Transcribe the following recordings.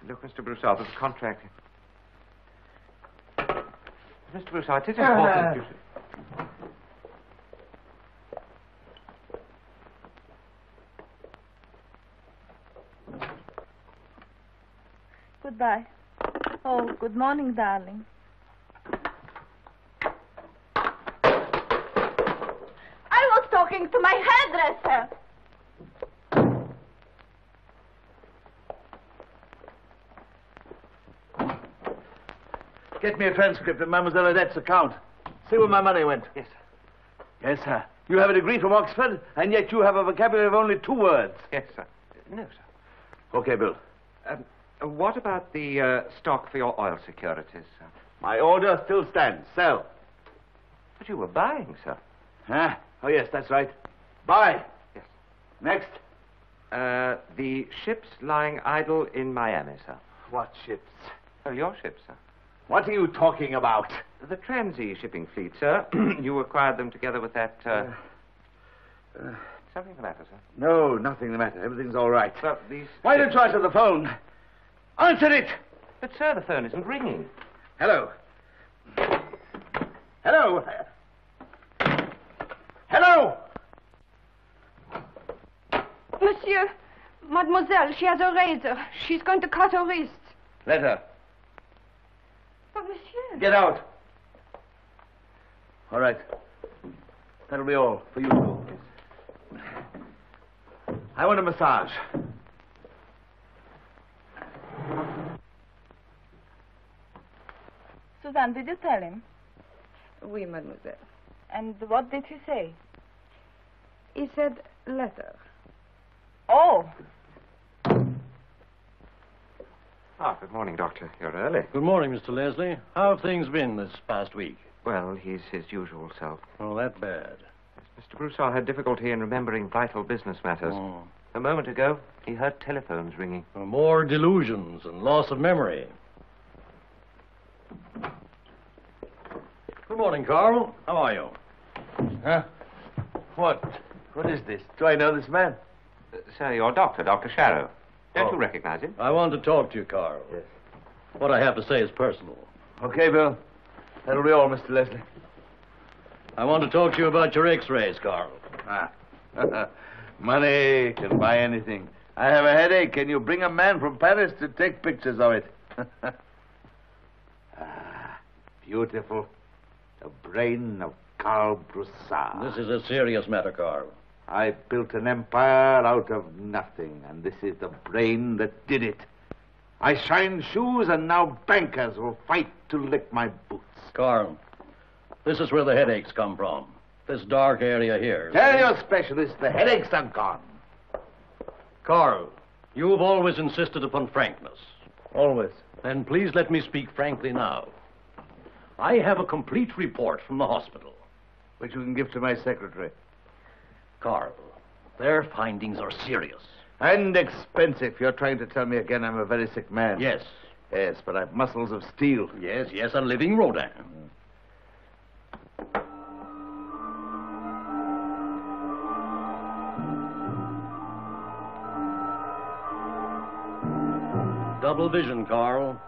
Look, Mr. Broussard, this contract. Mr. Broussard, it is important you should... Goodbye. Oh, good morning, darling. I was talking to my hairdresser. Get me a transcript of Mademoiselle Odette's account. See where my money went. Yes, sir. Yes, sir. You have a degree from Oxford, and yet you have a vocabulary of only 2 words. Yes, sir. No, sir. Okay, Bill. What about the stock for your oil securities, sir? My order still stands. Sell. But you were buying, sir. Huh? Oh, yes, that's right. Buy. Yes. Next. The ships lying idle in Miami, sir. What ships? Oh, your ships, sir. What are you talking about? The Transea shipping fleet, sir. You acquired them together with that, something the matter, sir? No, nothing the matter. Everything's all right. Well, these... Why don't you answer the phone? Answer it! But, sir, the phone isn't ringing. Hello. Hello. Hello! Monsieur, mademoiselle, she has a razor. She's going to cut her wrist. Let her. But, monsieur... Get out. All right. That'll be all for you two. I want a massage. Suzanne, did you tell him? Oui, mademoiselle. And what did he say? He said letter. Oh. Ah, good morning, Doctor. You're early. Good morning, Mr. Leslie. How have things been this past week? Well, he's his usual self. Oh, that bad. Mr. Broussard had difficulty in remembering vital business matters. Oh. A moment ago, he heard telephones ringing. More delusions and loss of memory. Good morning, Carl. How are you? Huh? What? What is this? Do I know this man? Sir, your doctor, Dr. Sharrow. Don't Oh. you recognize him? I want to talk to you, Carl. Yes. What I have to say is personal. Okay, Bill. That'll be all, Mr. Leslie. I want to talk to you about your x-rays, Carl. Ah. Money can buy anything. I have a headache. Can you bring a man from Paris to take pictures of it? Beautiful. The brain of Carl Broussard. This is a serious matter, Carl. I built an empire out of nothing, and this is the brain that did it. I shine shoes, and now bankers will fight to lick my boots. Carl, this is where the headaches come from. This dark area here. Tell your specialist the headaches are gone. Carl, you've always insisted upon frankness. Always. Then please let me speak frankly now. I have a complete report from the hospital. Which you can give to my secretary. Carl, their findings are serious. And expensive. You're trying to tell me again I'm a very sick man. Yes. Yes, but I've muscles of steel. Yes, a living Rodin. Double vision, Carl.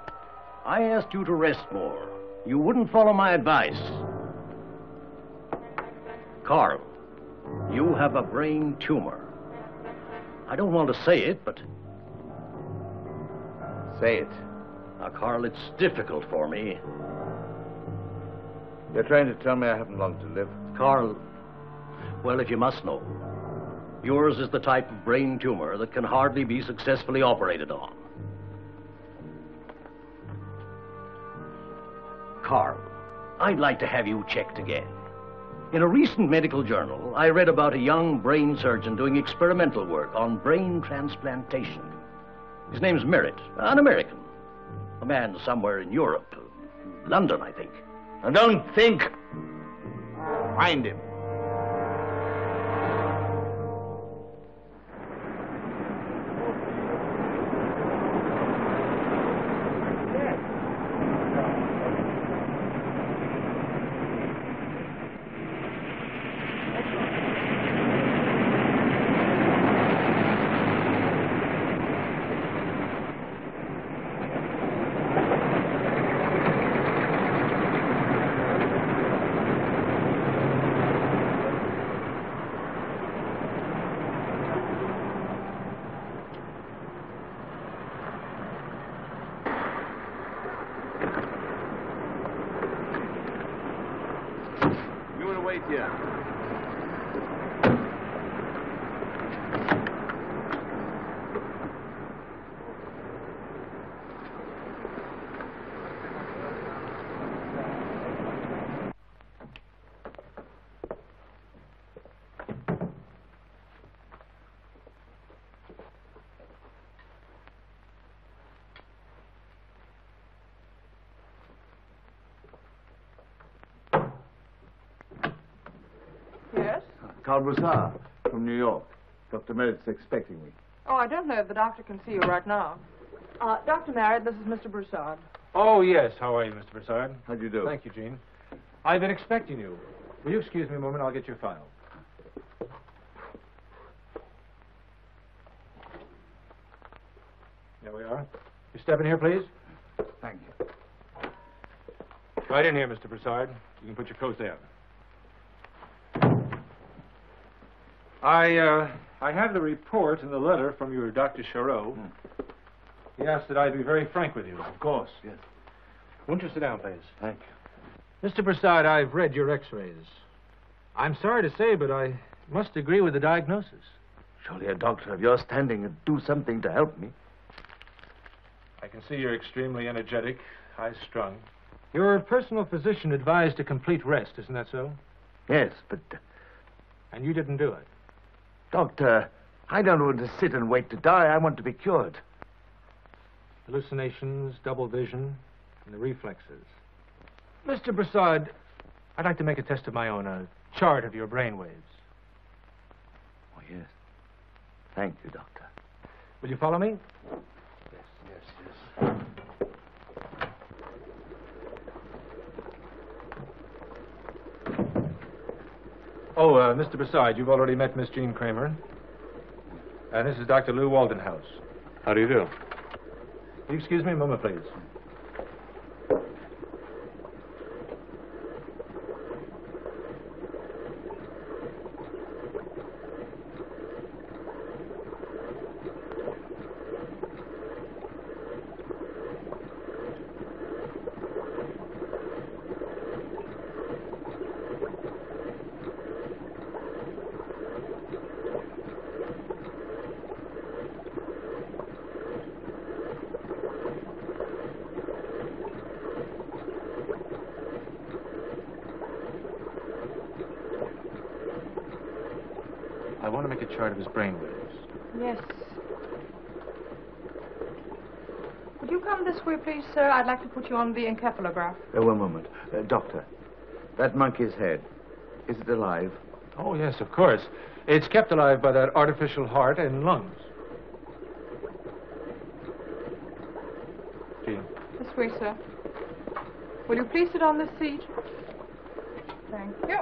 I asked you to rest more. You wouldn't follow my advice. Carl, you have a brain tumor. I don't want to say it, but... Say it. Now, Carl, it's difficult for me. You're trying to tell me I haven't long to live. Carl, well, if you must know, yours is the type of brain tumor that can hardly be successfully operated on. Carl, I'd like to have you checked again. In a recent medical journal, I read about a young brain surgeon doing experimental work on brain transplantation. His name's Merritt, an American. A man somewhere in Europe. London, I think. Now don't think. Find him. Here. Yes? Coulouris from New York. Dr. Merritt's expecting me. Oh, I don't know if the doctor can see you right now. Dr. Merritt, this is Mr. Broussard. Oh, yes. How are you, Mr. Broussard? How do you do? Thank you, Jean. I've been expecting you. Will you excuse me a moment? I'll get your file. There we are. You step in here, please. Thank you. Right in here, Mr. Broussard. You can put your coat there. I have the report and the letter from your Dr. Charot. He asked that I be very frank with you. Of course, yes. Won't you sit down, please? Thank you. Mr. Broussard, I've read your x-rays. I'm sorry to say, but I must agree with the diagnosis. Surely a doctor of your standing would do something to help me. I can see you're extremely energetic, high-strung. Your personal physician advised a complete rest, isn't that so? Yes, but... And you didn't do it. Doctor, I don't want to sit and wait to die. I want to be cured. Hallucinations, double vision, and the reflexes. Mr. Broussard, I'd like to make a test of my own, a chart of your brain waves. Oh, yes. Thank you, Doctor. Will you follow me? Yes. Oh, Mr. Broussard, you've already met Miss Jean Kramer. And this is Dr. Lou Waldenhouse. How do you do? Will you excuse me a moment, please? I want to make a chart of his brain waves. Yes. Would you come this way, please, sir? I'd like to put you on the encephalograph. One moment. Doctor, that monkey's head, is it alive? Oh, yes, of course. It's kept alive by that artificial heart and lungs. Jean. This way, sir. Will you please sit on this seat? Thank you.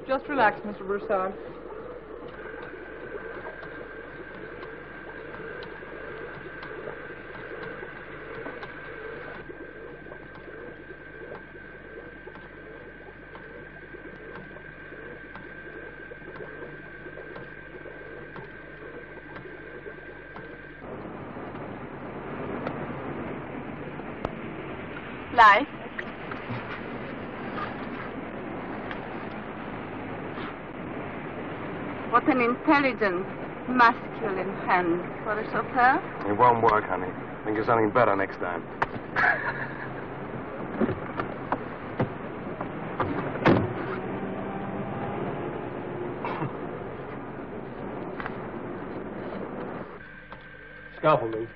Just relax, Mr. Broussard. Life. What an intelligent, masculine hand for a chauffeur. It won't work, honey. Think of something better next time. Scalpel, Lou.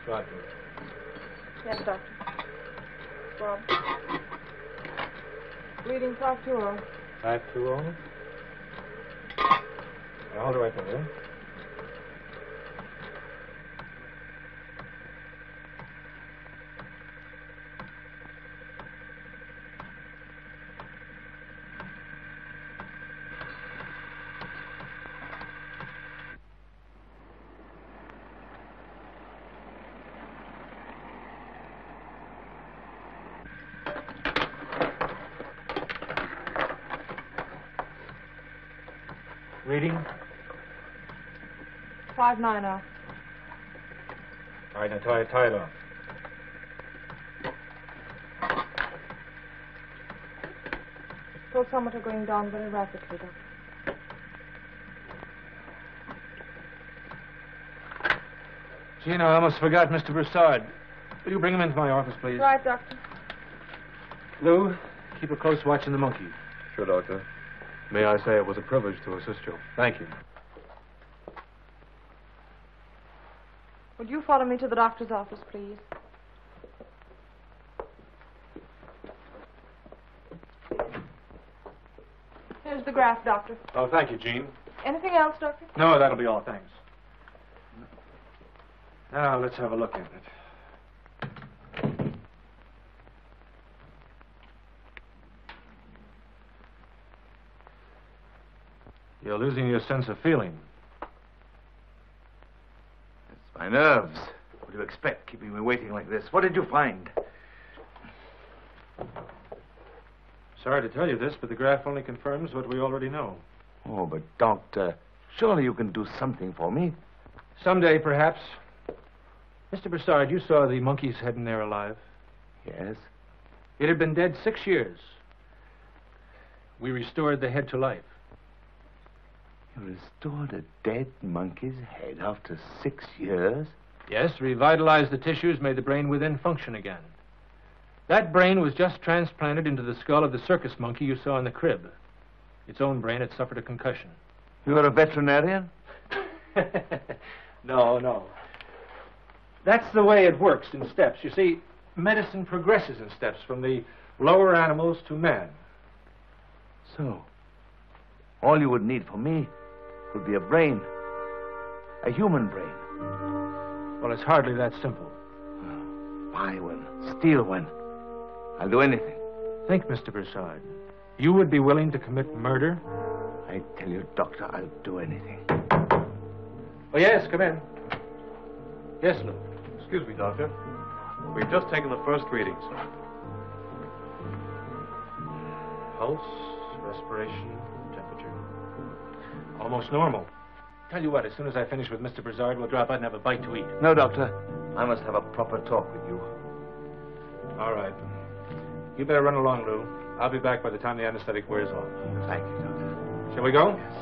Roger. Yes, Doctor. Bob. Reading 520. 520. Hold it right there. Reading. 590. All right, now tie it off. Pulsometer going down very rapidly, Doctor. Gina, I almost forgot Mr. Broussard. Will you bring him into my office, please? Right, Doctor. Lou, keep a close watch on the monkey. Sure, Doctor. May I say it was a privilege to assist you. Thank you. Would you follow me to the doctor's office, please? Here's the graph, Doctor. Oh, thank you, Jean. Anything else, Doctor? No, that'll be all, thanks. Now, let's have a look at it. You're losing your sense of feeling. It's my nerves. What do you expect, keeping me waiting like this? What did you find? Sorry to tell you this, but the graph only confirms what we already know. Oh, but Doctor, surely you can do something for me. Someday, perhaps. Mr. Broussard, you saw the monkey's head in there alive. Yes? It had been dead 6 years. We restored the head to life. You restored a dead monkey's head after 6 years? Yes, revitalized the tissues, made the brain within function again. That brain was just transplanted into the skull of the circus monkey you saw in the crib. Its own brain had suffered a concussion. You're a veterinarian? No. That's the way it works in steps. You see, medicine progresses in steps from the lower animals to man. So, all you would need for me would be a brain. A human brain. Well, it's hardly that simple. Buy one. Steal one. I'll do anything. Think, Mr. Broussard. You would be willing to commit murder? I tell you, Doctor, I'll do anything. Oh, yes, come in. Yes, Lou. Excuse me, Doctor. We've just taken the first readings. Pulse, respiration, temperature. Almost normal. Tell you what, as soon as I finish with Mr. Broussard, we'll drop out and have a bite to eat. No, Doctor. I must have a proper talk with you. All right. You better run along, Lou. I'll be back by the time the anesthetic wears off. Thank you, Doctor. Shall we go? Yes.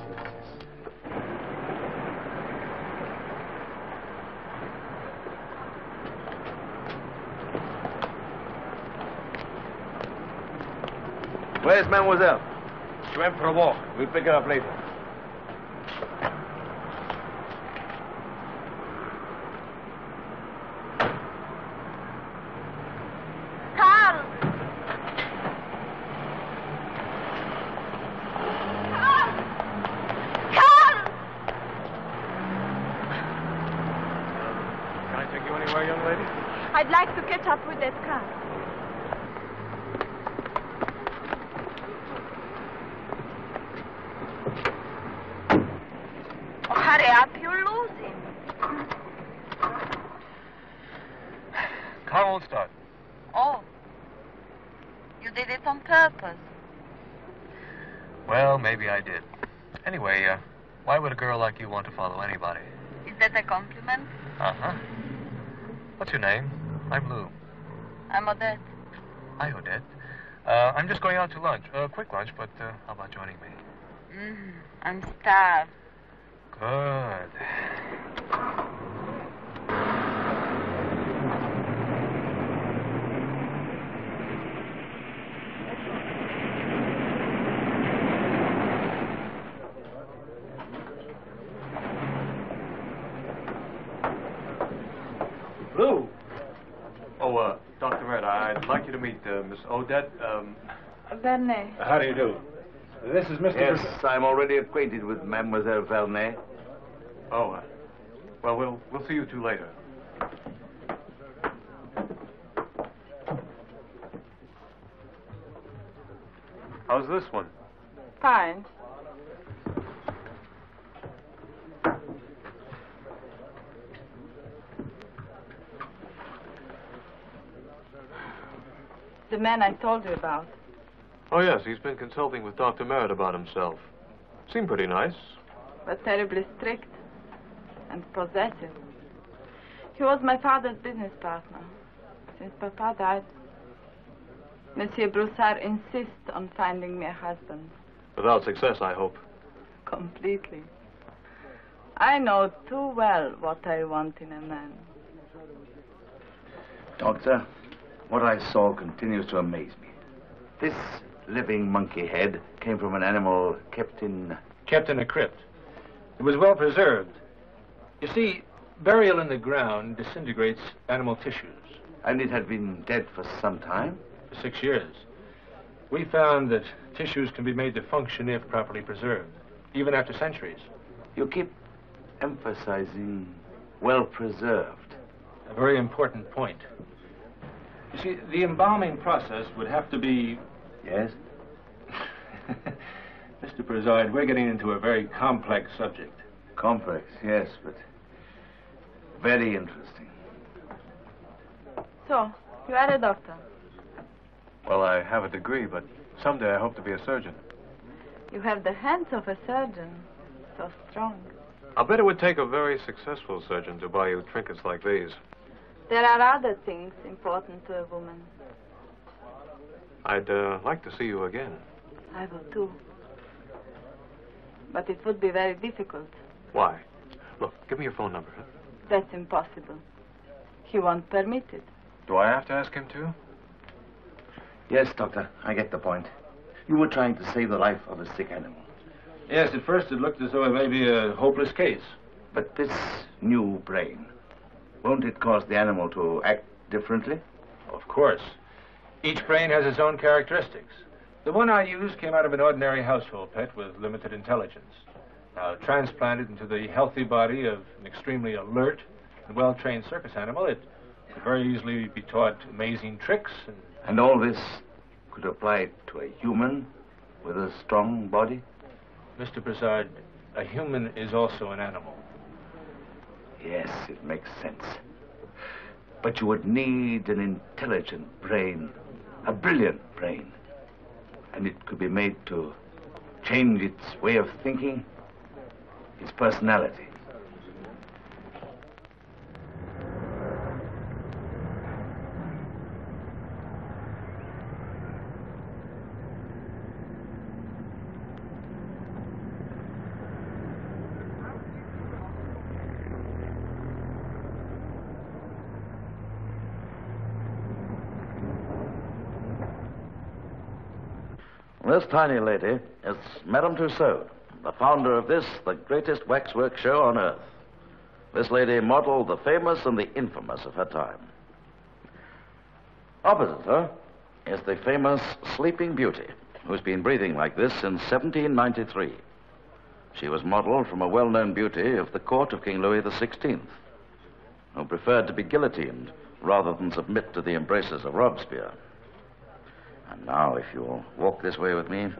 Where's Mademoiselle? She went for a walk. We'll pick her up later. Carl! Carl! Can I take you anywhere, young lady? I'd like to catch up with that car. Oh, hurry up, you'll lose him. Car won't start. Oh. You did it on purpose. Well, maybe I did. Anyway, why would a girl like you want to follow anybody? Is that a compliment? Uh-huh. What's your name? I'm Lou. I'm Odette. Hi, Odette. I'm just going out to lunch. Quick lunch, but how about joining me? I'm starved. Good. Lou! Oh, Dr. Red, I'd like you to meet Miss Odette. Verney. How do you do? This is Mr. Yes, Broussard. I'm already acquainted with Mademoiselle Verney. Oh, well, we'll see you two later. How's this one? Fine. The man I told you about. Oh, yes, he's been consulting with Dr. Merritt about himself. Seemed pretty nice. but terribly strict and possessive. He was my father's business partner. Since Papa died, Monsieur Broussard insists on finding me a husband. Without success, I hope. Completely. I know too well what I want in a man. Doctor, what I saw continues to amaze me. This living monkey head came from an animal kept in... Kept in a crypt. It was well preserved. You see, burial in the ground disintegrates animal tissues. And it had been dead for some time? For 6 years. We found that tissues can be made to function if properly preserved, even after centuries. You keep emphasizing well preserved. A very important point. You see, the embalming process would have to be... Yes? Mr. Broussard, we're getting into a very complex subject. Complex, yes, but very interesting. So, you are a doctor. Well, I have a degree, but someday I hope to be a surgeon. You have the hands of a surgeon. So strong. I'll bet it would take a very successful surgeon to buy you trinkets like these. There are other things important to a woman. I'd like to see you again. I will too. But it would be very difficult. Why? Look, give me your phone number, huh? That's impossible. He won't permit it. Do I have to ask him to? Yes, Doctor, I get the point. You were trying to save the life of a sick animal. Yes, at first it looked as though it may be a hopeless case. But this new brain, won't it cause the animal to act differently? Of course. Each brain has its own characteristics. The one I used came out of an ordinary household pet with limited intelligence. Now, transplanted into the healthy body of an extremely alert and well-trained circus animal, it could very easily be taught amazing tricks. And all this could apply to a human with a strong body? Mr. Broussard, a human is also an animal. Yes, it makes sense. But you would need an intelligent brain, a brilliant brain. And it could be made to change its way of thinking, its personality. This tiny lady is Madame Tussaud, the founder of this, the greatest waxwork show on earth. This lady modeled the famous and the infamous of her time. Opposite her is the famous Sleeping Beauty, who's been breathing like this since 1793. She was modeled from a well-known beauty of the court of King Louis XVI, who preferred to be guillotined rather than submit to the embraces of Robespierre. And now, if you'll walk this way with me.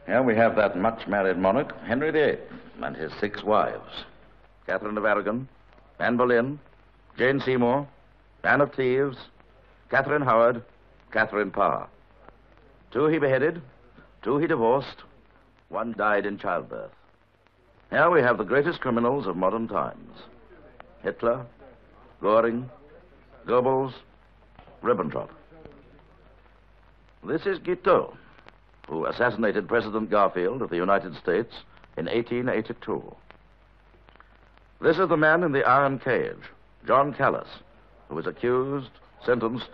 Here we have that much-married monarch, Henry VIII, and his 6 wives. Catherine of Aragon, Anne Boleyn, Jane Seymour, Anne of Cleves, Catherine Howard, Catherine Parr. 2 he beheaded, 2 he divorced, 1 died in childbirth. Here we have the greatest criminals of modern times. Hitler, Goring, Goebbels, Ribbentrop. This is Guiteau, who assassinated President Garfield of the United States in 1882. This is the man in the iron cage, John Callis, who was accused, sentenced,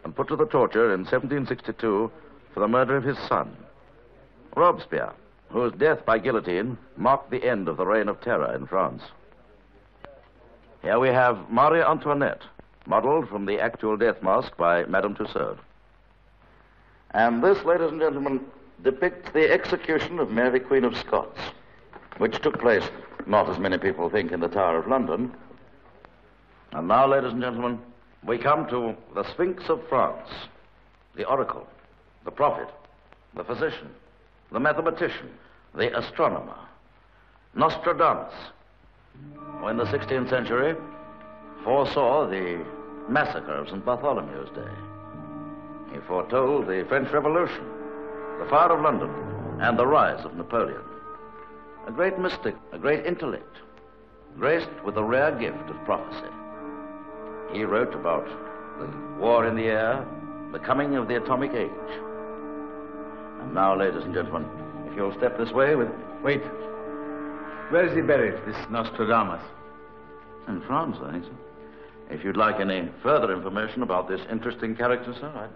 and put to the torture in 1762 for the murder of his son. Robespierre, whose death by guillotine marked the end of the reign of terror in France. Here we have Marie Antoinette, modeled from the actual death mask by Madame Tussaud. And this, ladies and gentlemen, depicts the execution of Mary, Queen of Scots, which took place, not as many people think, in the Tower of London. And now, ladies and gentlemen, we come to the Sphinx of France, the oracle, the prophet, the physician, the mathematician, the astronomer, Nostradamus, who in the 16th century foresaw the massacre of St. Bartholomew's Day. He foretold the French Revolution, the fire of London, and the rise of Napoleon. A great mystic, a great intellect, graced with the rare gift of prophecy. He wrote about the war in the air, the coming of the atomic age. And now, ladies and gentlemen, if you'll step this way with... Wait. Where is he buried, this Nostradamus? In France, I think so. If you'd like any further information about this interesting character, sir, I'd...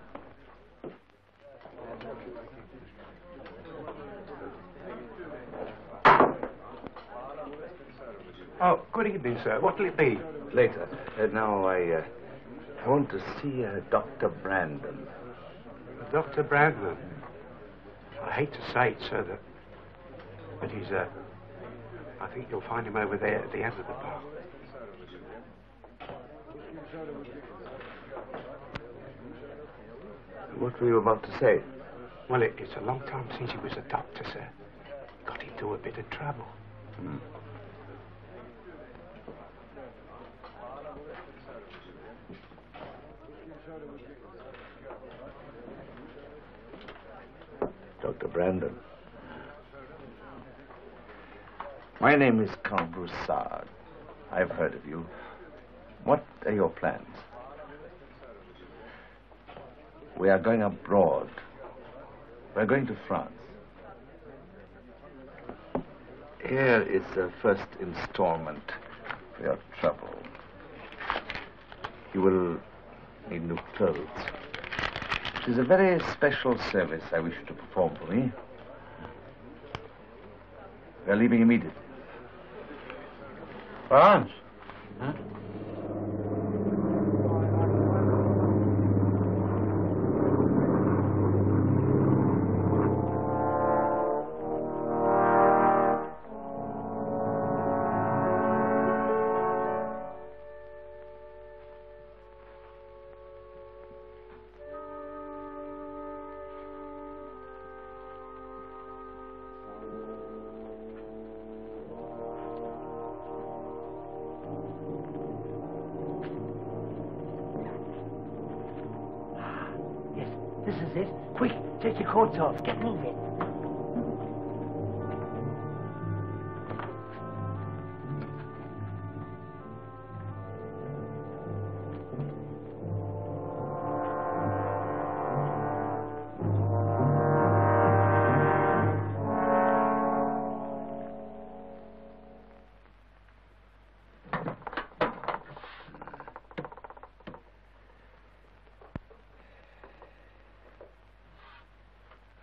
Oh, good evening, sir. What'll it be? Later. Now, I want to see Dr. Brandon. Dr. Brandon. I hate to say it, sir, but he's, I think you'll find him over there at the end of the bar. What were you about to say? Well, it's a long time since he was a doctor, sir. Got into a bit of trouble. Hmm. Dr. Brandon. My name is Count Broussard. I've heard of you. What are your plans? We are going abroad. We're going to France. Here is the first installment for your trouble. You will need new clothes. It is a very special service I wish you to perform for me. We are leaving immediately. France? Huh? This is it. Quick, take your coats off. Get moving.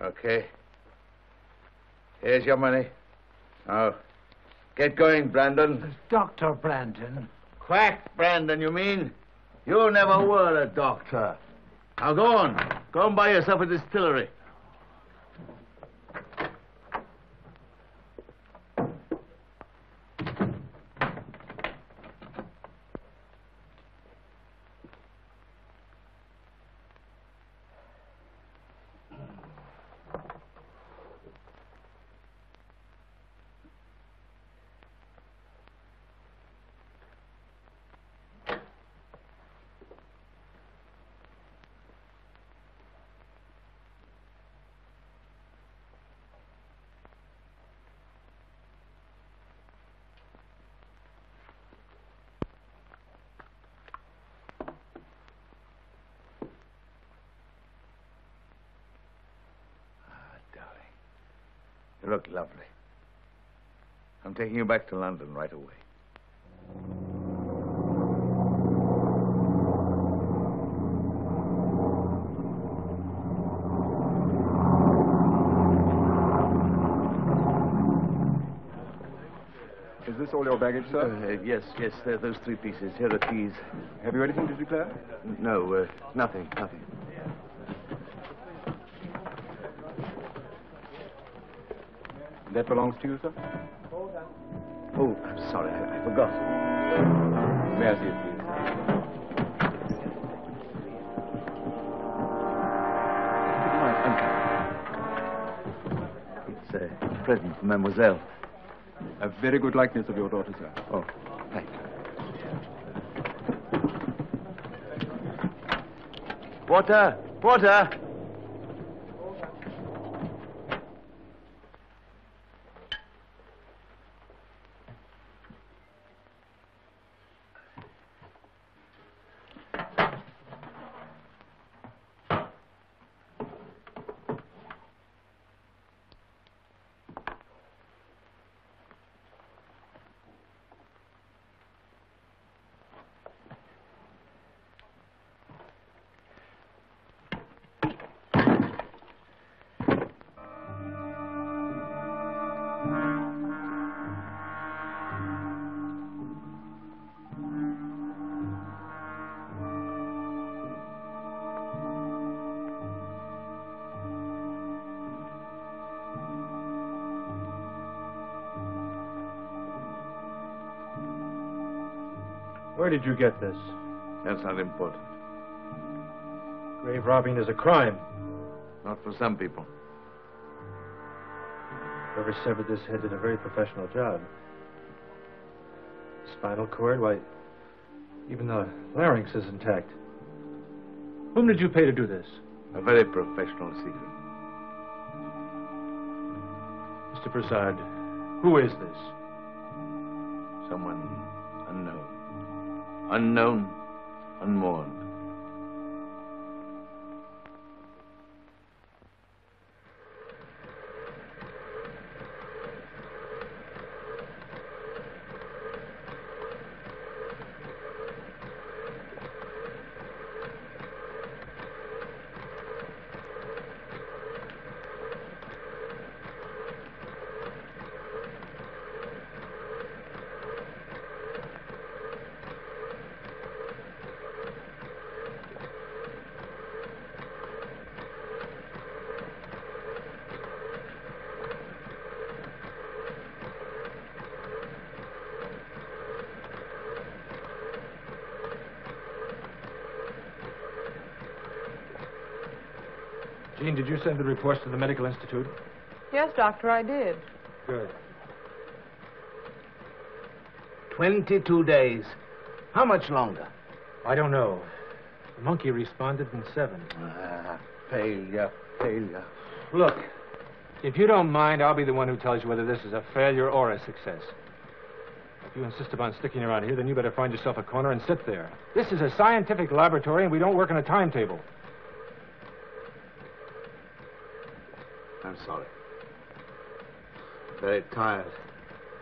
Okay. Here's your money. Now, get going, Brandon. Dr. Brandon. Quack, Brandon, you mean? You never were a doctor. Now, go on. Go and buy yourself a distillery. You look lovely. I'm taking you back to London right away. Is this all your baggage, sir? Yes, those 3 pieces. Here are keys. Have you anything to declare? No, nothing. That belongs to you, sir? Oh, I'm sorry. I forgot. May I see it, please? It's a present for Mademoiselle. A very good likeness of your daughter, sir. Oh, thank you. Porter! Where did you get this? That's not important. Grave robbing is a crime. Not for some people. Whoever severed this head did a very professional job. Spinal cord, why, even the larynx is intact. Whom did you pay to do this? A very professional secret. Mr. Prasad, who is this? Someone unknown. Unknown, unmourned. Jean, did you send the reports to the Medical Institute? Yes, Doctor, I did. Good. 22 days. How much longer? I don't know. The monkey responded in 7. Failure. Look, if you don't mind, I'll be the one who tells you whether this is a failure or a success. If you insist upon sticking around here, then you better find yourself a corner and sit there. This is a scientific laboratory, and we don't work on a timetable. I'm sorry. Very tired.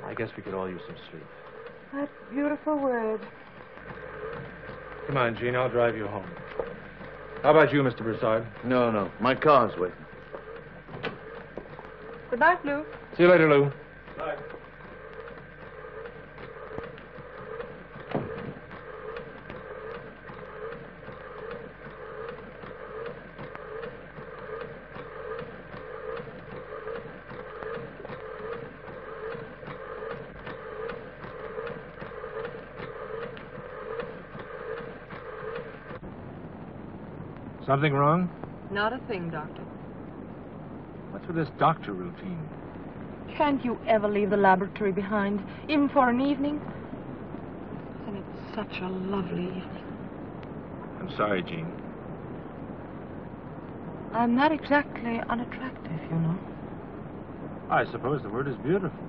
I guess we could all use some sleep. That beautiful word. Come on, Jean, I'll drive you home. How about you, Mr. Broussard? No. My car's waiting. Good night, Lou. See you later, Lou. Bye. Something wrong? Not a thing, Doctor. What's with this doctor routine? Can't you ever leave the laboratory behind, even for an evening? And it's such a lovely evening. I'm sorry, Jean. I'm not exactly unattractive, you know. I suppose the word is beautiful.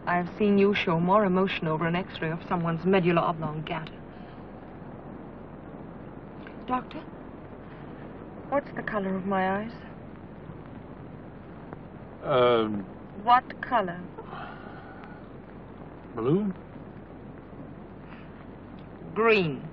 I've seen you show more emotion over an x-ray of someone's medulla oblongata. Doctor, what's the color of my eyes? What color? Blue? Green.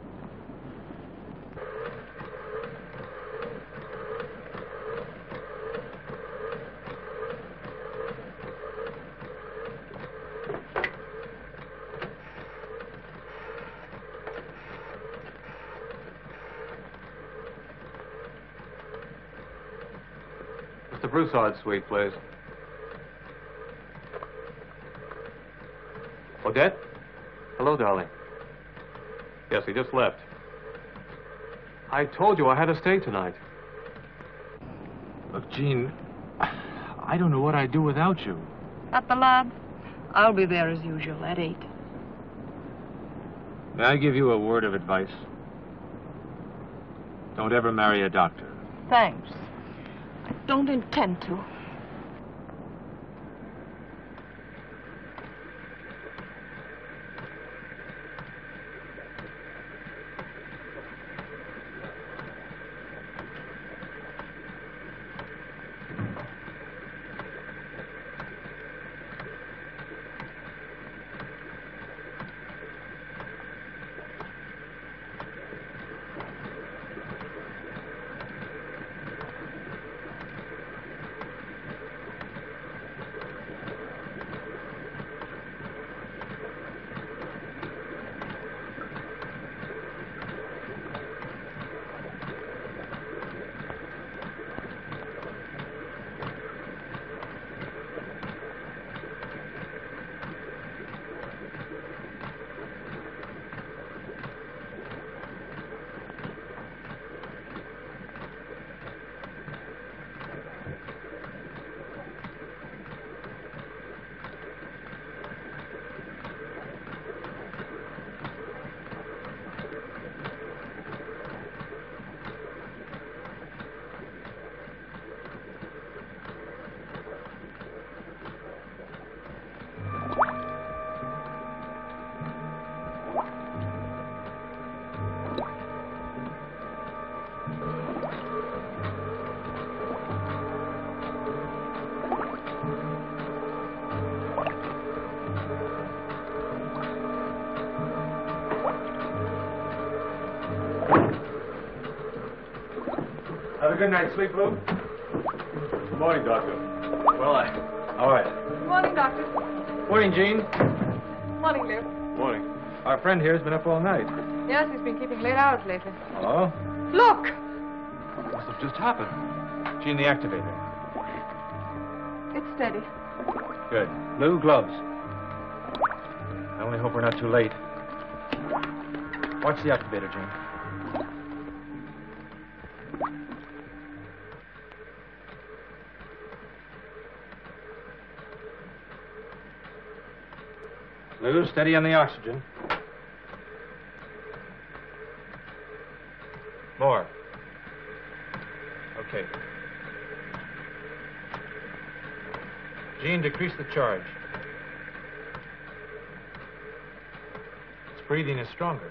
Mr. Broussard's suite, please. Odette? Hello, darling. Yes, he just left. I told you I had to stay tonight. Look, Jean, I don't know what I'd do without you. At the lab? I'll be there as usual at 8. May I give you a word of advice? Don't ever marry a doctor. Thanks. I don't intend to. Have a good night's sleep, Lou. Good morning, Doctor. Well, all right. Morning, Doctor. Morning, Jean. Morning, Lou. Morning. Our friend here has been up all night. Yes, he's been keeping late hours lately. Oh? Look! What must have just happened? Jean, the activator. It's steady. Good. Lou, gloves. I only hope we're not too late. Watch the activator, Jean. Lou, steady on the oxygen. More. Okay. Jean, decrease the charge. Its breathing is stronger.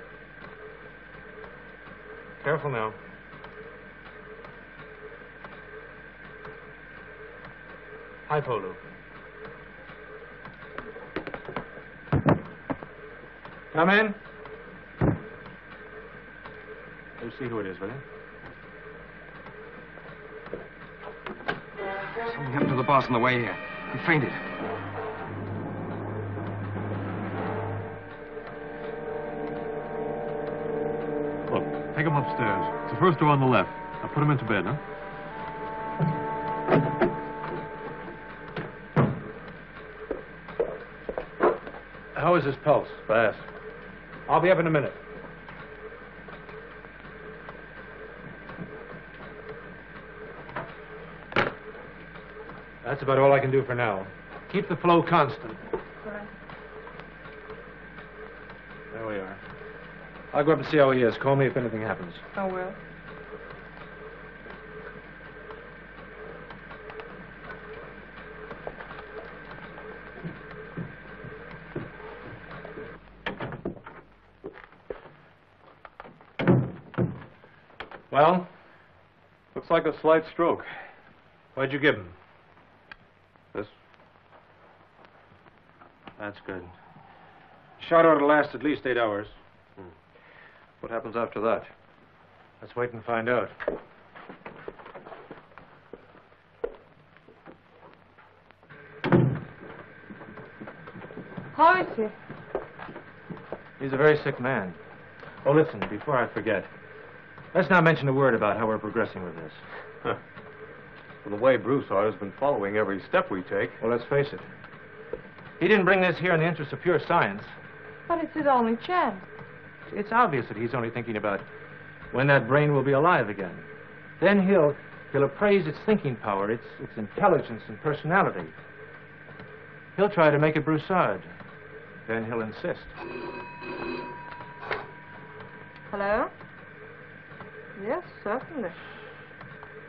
Careful now. Hypo, Lou. Come in. Let's see who it is, will you? Something happened to the boss on the way here. He fainted. Look, take him upstairs. It's the first door on the left. Now put him into bed, huh? How is his pulse? Fast. I'll be up in a minute. That's about all I can do for now. Keep the flow constant. Right. There we are. I'll go up and see how he is. Call me if anything happens. I will. Well, Looks like a slight stroke. what'd you give him? This. That's good. Shot ought to last at least 8 hours. What happens after that? Let's wait and find out. How is he? He's a very sick man. Oh, listen, before I forget, let's not mention a word about how we're progressing with this. Huh. From the way Broussard has been following every step we take. Well, let's face it. He didn't bring this here in the interest of pure science. But it's his only chance. It's obvious that he's only thinking about when that brain will be alive again. Then he'll appraise its thinking power, its intelligence and personality. He'll try to make it Broussard. Then he'll insist. Hello? Yes, certainly.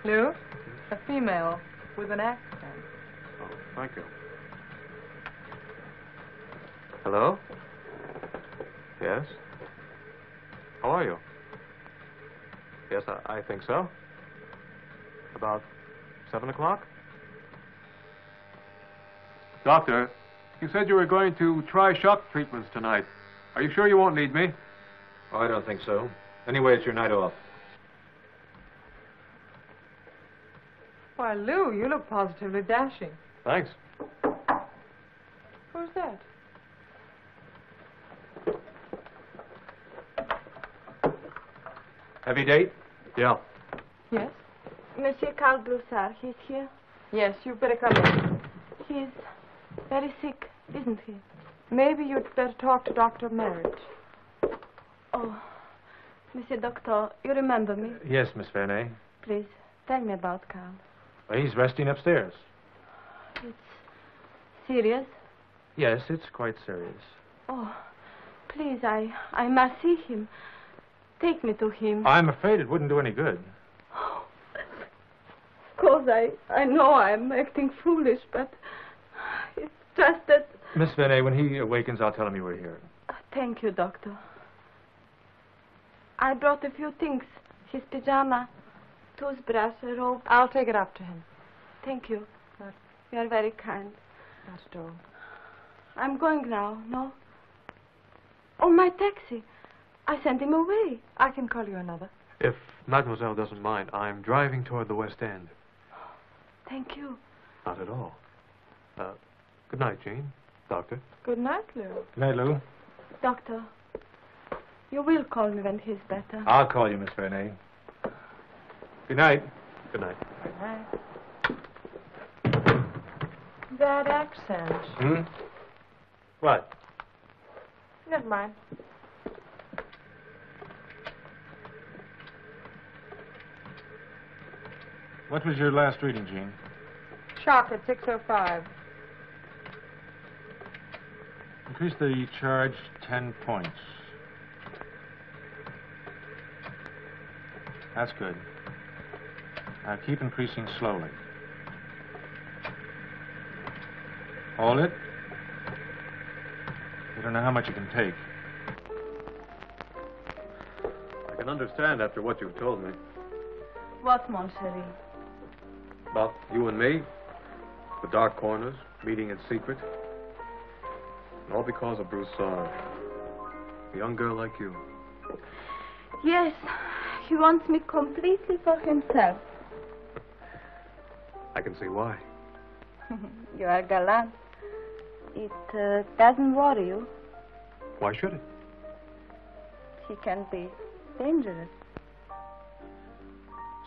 Lou? A female with an accent. Oh, thank you. Hello? Yes? How are you? Yes, I think so. About 7 o'clock? Doctor, you said you were going to try shock treatments tonight. Are you sure you won't need me? Oh, I don't think so. Anyway, it's your night off. Why, Lou, you look positively dashing. Thanks. Who's that? Heavy date? Yeah. Yes? Monsieur Carl Broussard, he's here. Yes, you better come in. He's very sick, isn't he? Maybe you'd better talk to Dr. Merritt. Oh, Monsieur Doctor, you remember me? Yes, Miss Vernet. Please, tell me about Carl. Well, he's resting upstairs. It's serious? Yes, it's quite serious. Oh, please, I must see him. Take me to him. I'm afraid it wouldn't do any good. Of course, I know I'm acting foolish, but it's just that... Miss Vernet, when he awakens, I'll tell him you were here. Thank you, Doctor. I brought a few things. His pajama, toothbrush, a rope. I'll take it up to him. Thank you. You are very kind. Not at all. I'm going now, no? Oh, my taxi. I sent him away. I can call you another. If Mademoiselle doesn't mind. I'm driving toward the West End. Thank you. Not at all. Good night, Jean. Doctor. Good night, Lou. Good night, Lou. Doctor, you will call me when he's better. I'll call you, Miss Vernay. Good night. Good night. Good night. That accent. Hmm? What? Never mind. What was your last reading, Jean? Shock at 6:05. Increase the charge 10 points. That's good. Now keep increasing slowly. Hold it. You don't know how much you can take. I can understand after what you've told me. What, mon chéri? About you and me, the dark corners, meeting in secret. And all because of Broussard. A young girl like you. Yes, he wants me completely for himself. I can see why. You are gallant. It doesn't worry you. Why should it? He can be dangerous.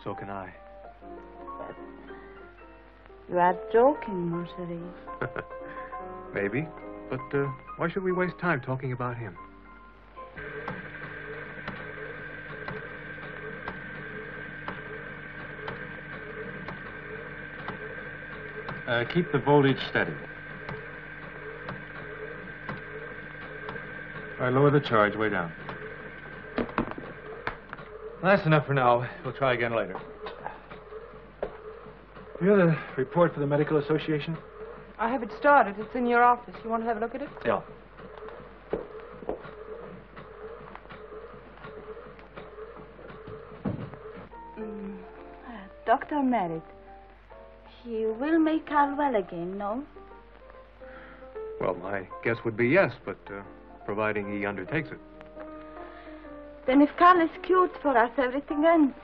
So can I. You are joking, mon chéri. Maybe. But why should we waste time talking about him? Keep the voltage steady. All right, lower the charge way down. That's enough for now. We'll try again later. You have a report for the Medical Association? I have it started. It's in your office. You want to have a look at it? Yeah. Dr. Merritt, he will make Carl well again, no? Well, my guess would be yes, but providing he undertakes it. Then if Carl is cute for us, everything ends.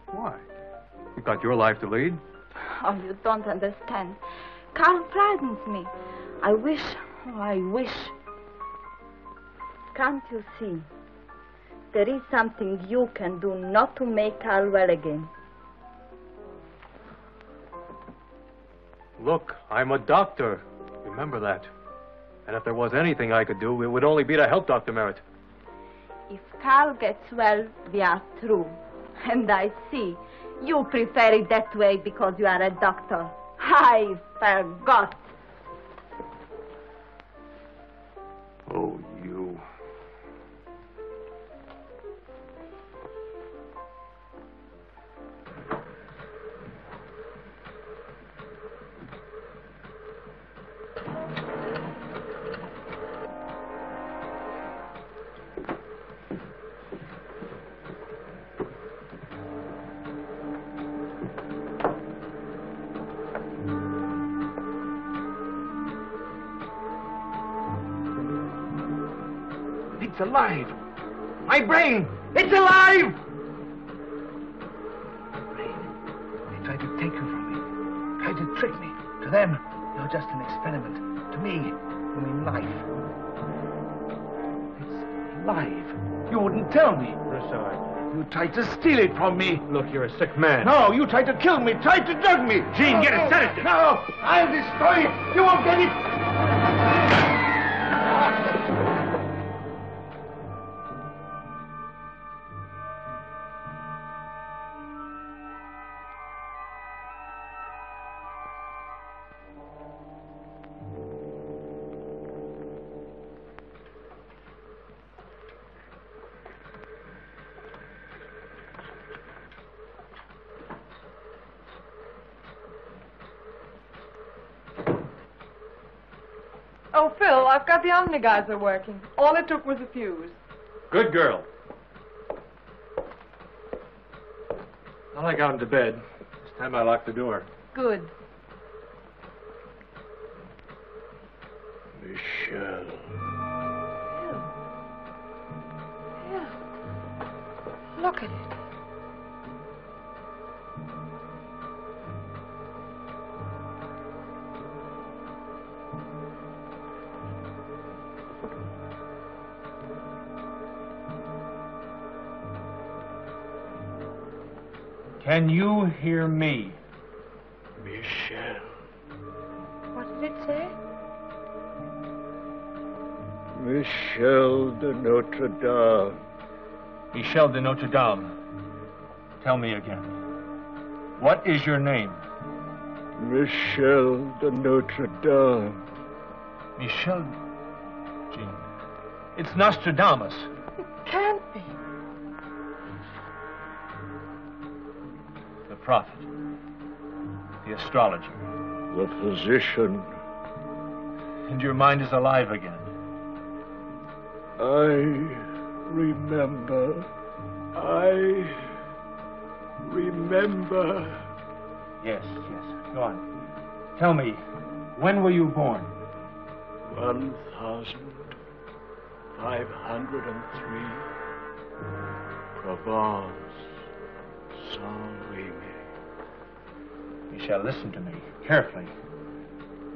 Why? You've got your life to lead. Oh, you don't understand. Carl frightens me. I wish. Can't you see? There is something you can do not to make Carl well again. Look, I'm a doctor. Remember that. And if there was anything I could do, it would only be to help Dr. Merritt. If Carl gets well, we are through. And I see. You prefer it that way because you are a doctor. I forgot. Oh, you. It's alive! My brain! It's alive! Brain. They tried to take you from me. Tried to trick me. To them, you're just an experiment. To me, you mean life. It's alive. You wouldn't tell me. Broussard. You tried to steal it from me. Look, you're a sick man. No, you tried to kill me. Tried to drug me. Jean, get a sedative. No, I'll destroy it. You won't get it. Oh, Phil, I've got the omnigizer working. All it took was a fuse. Good girl. I like out into bed. This time I locked the door. Good. Michelle. Phil. Look at it. Can you hear me? Michel. What did it say? Michel de Notre Dame. Michel de Notre Dame. Tell me again. What is your name? Michel de Notre Dame. Michel... Jean. It's Nostradamus. It can't be. The prophet. The astrologer. The physician. And your mind is alive again. I remember. Yes. Go on. Tell me, when were you born? 1503. Provence. Saint-Rémy. Michel, listen to me carefully.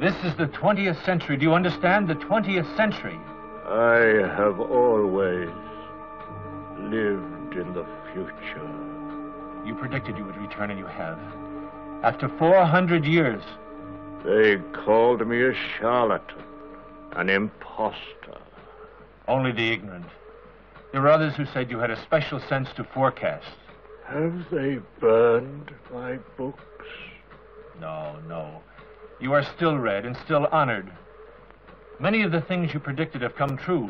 This is the 20th century. Do you understand? The 20th century. I have always lived in the future. You predicted you would return, and you have. After 400 years. They called me a charlatan, an imposter. Only the ignorant. There were others who said you had a special sense to forecast. Have they burned my books? No. You are still read and still honored. Many of the things you predicted have come true.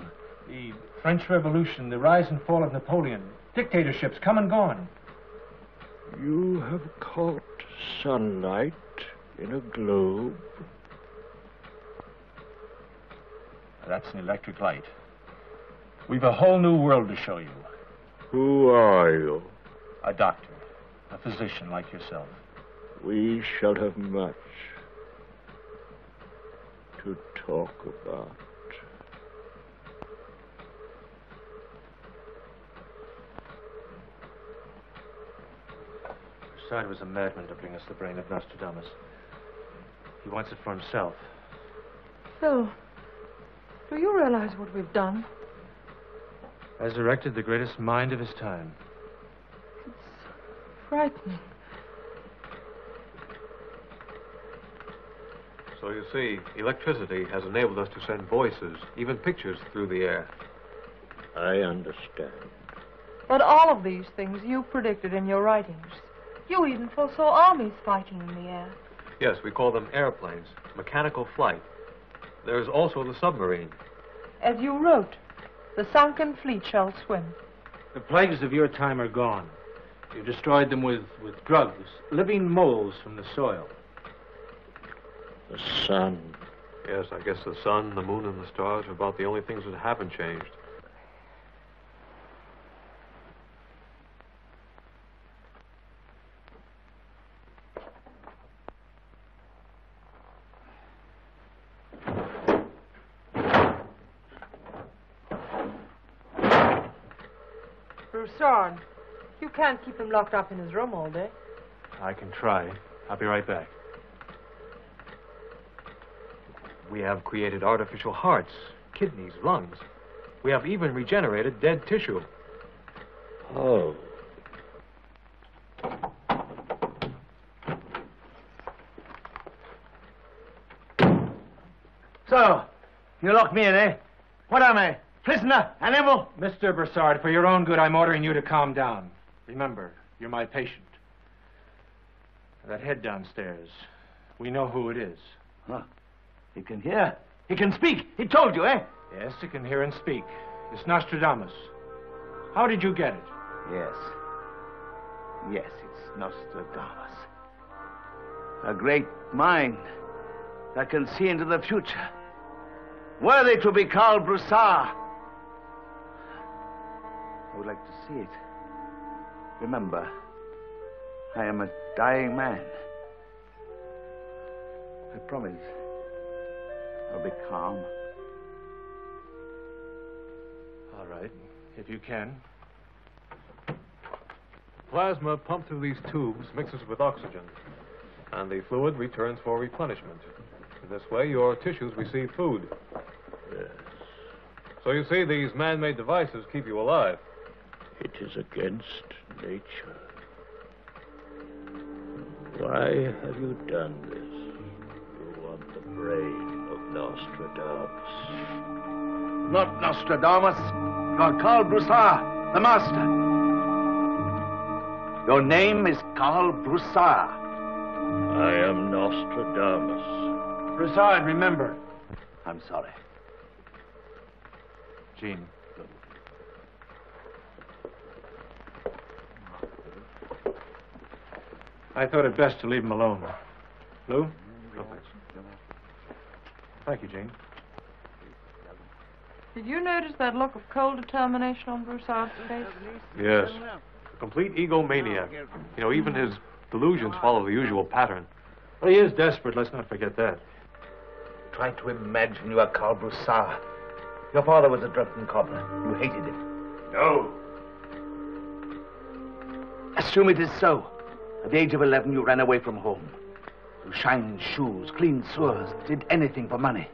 The French Revolution, the rise and fall of Napoleon, dictatorships come and gone. You have caught sunlight in a globe. That's an electric light. We've a whole new world to show you. Who are you? A doctor, a physician like yourself. We shall have much to talk about. Broussard was a madman to bring us the brain of Nostradamus. He wants it for himself. Phil, do you realize what we've done? Resurrected the greatest mind of his time. It's frightening. So you see, electricity has enabled us to send voices, even pictures, through the air. I understand. But all of these things you predicted in your writings. You even foresaw armies fighting in the air. Yes, we call them airplanes, mechanical flight. There's also the submarine. As you wrote, the sunken fleet shall swim. The plagues of your time are gone. You destroyed them with drugs, living moles from the soil. The sun. Yes, I guess the sun, the moon, and the stars are about the only things that haven't changed. Broussard, you can't keep him locked up in his room all day. I can try. I'll be right back. We have created artificial hearts, kidneys, lungs. We have even regenerated dead tissue. Oh. So, you locked me in, eh? What am I? Prisoner? Animal? Mr. Broussard, for your own good, I'm ordering you to calm down. Remember, you're my patient. That head downstairs, we know who it is. Huh. He can hear. He can speak. He told you, eh? Yes, he can hear and speak. It's Nostradamus. How did you get it? Yes. Yes, it's Nostradamus. A great mind that can see into the future. Worthy to be called Broussard. I would like to see it. Remember, I am a dying man. I promise I'll be calm. All right, if you can. Plasma pumped through these tubes mixes with oxygen, and the fluid returns for replenishment. In this way, your tissues receive food. Yes. So you see, these man-made devices keep you alive. It is against nature. Why have you done this? You want the brain of Nostradamus. Not Nostradamus. You're Karl Broussard, the master. Your name is Karl Broussard. I am Nostradamus. Broussard, remember. I'm sorry. Jean. I thought it best to leave him alone. Lou? No, thanks. Thank you, Jean. Did you notice that look of cold determination on Broussard's face? Yes. A complete egomaniac. You know, even his delusions follow the usual pattern. But he is desperate, let's not forget that. Try to imagine you are Karl Broussard. Your father was a drunken cobbler. You hated him. No. Assume it is so. At the age of 11, you ran away from home. You shined shoes, cleaned sewers, did anything for money.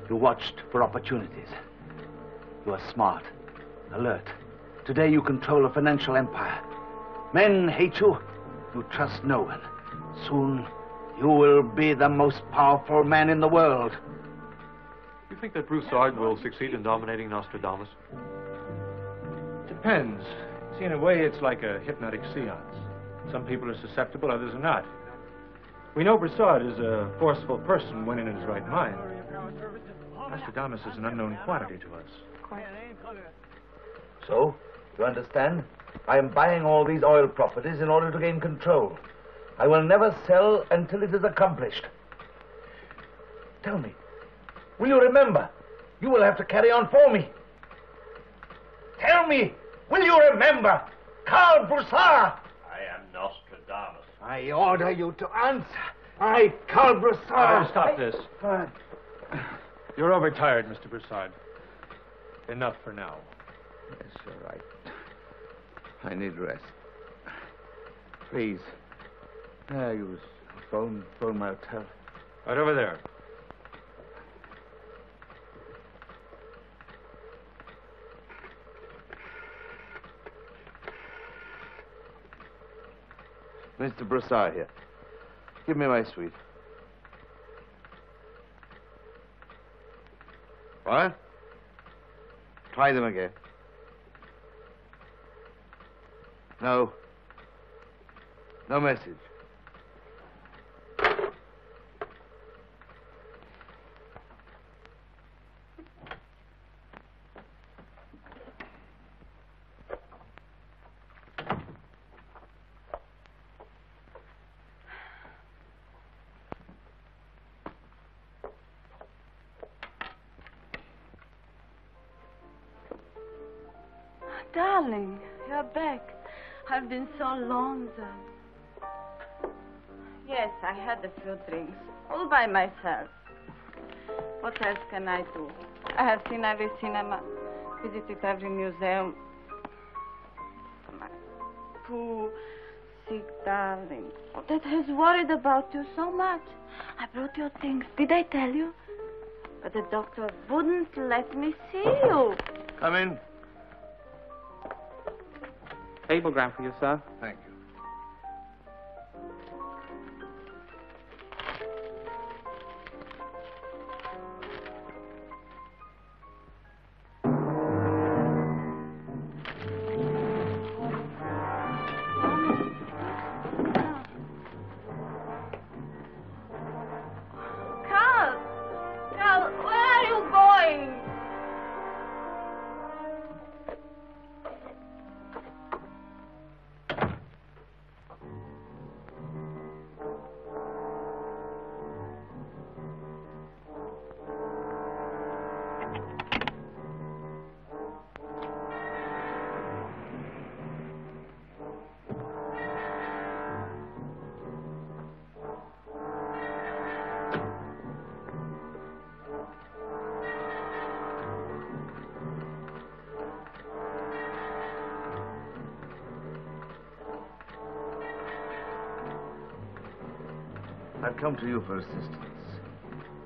You watched for opportunities. You are smart, alert. Today you control a financial empire. Men hate you. You trust no one. Soon you will be the most powerful man in the world. You think that Broussard will succeed in dominating Nostradamus? Depends. See, in a way, it's like a hypnotic seance. Some people are susceptible, others are not. We know Broussard is a forceful person when in his right mind. Nostradamus is an unknown quantity to us. Quite. So, you understand? I am buying all these oil properties in order to gain control. I will never sell until it is accomplished. Tell me, will you remember? You will have to carry on for me. Tell me, will you remember? Karl Broussard! I am Nostradamus. I order you to answer. I, Karl Broussard. Stop this. Fine. You're overtired, Mr. Broussard. Enough for now. Yes, you're right. I need rest. Please. Use phone my hotel. Right over there. Mr. Broussard here. Give me my suite. What? Try them again. No. No message. Darling, you're back. I've been so lonesome. Yes, I had a few drinks, all by myself. What else can I do? I have seen every cinema, visited every museum. My poor, sick darling. Oh, that has worried about you so much. I brought your things. Did I tell you? But the doctor wouldn't let me see you. Come in. Cablegram for you, sir. Thank you. Carl, where are you going? I've come to you for assistance.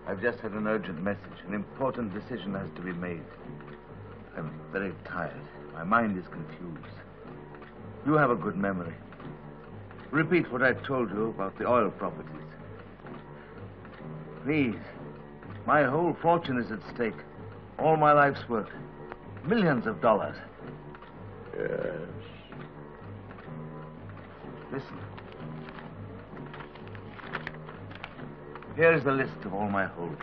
I've just had an urgent message. An important decision has to be made. I'm very tired. My mind is confused. You have a good memory. repeat what I told you about the oil properties. Please. My whole fortune is at stake. All my life's work. Millions of dollars. Yes. Listen. Here is the list of all my holdings.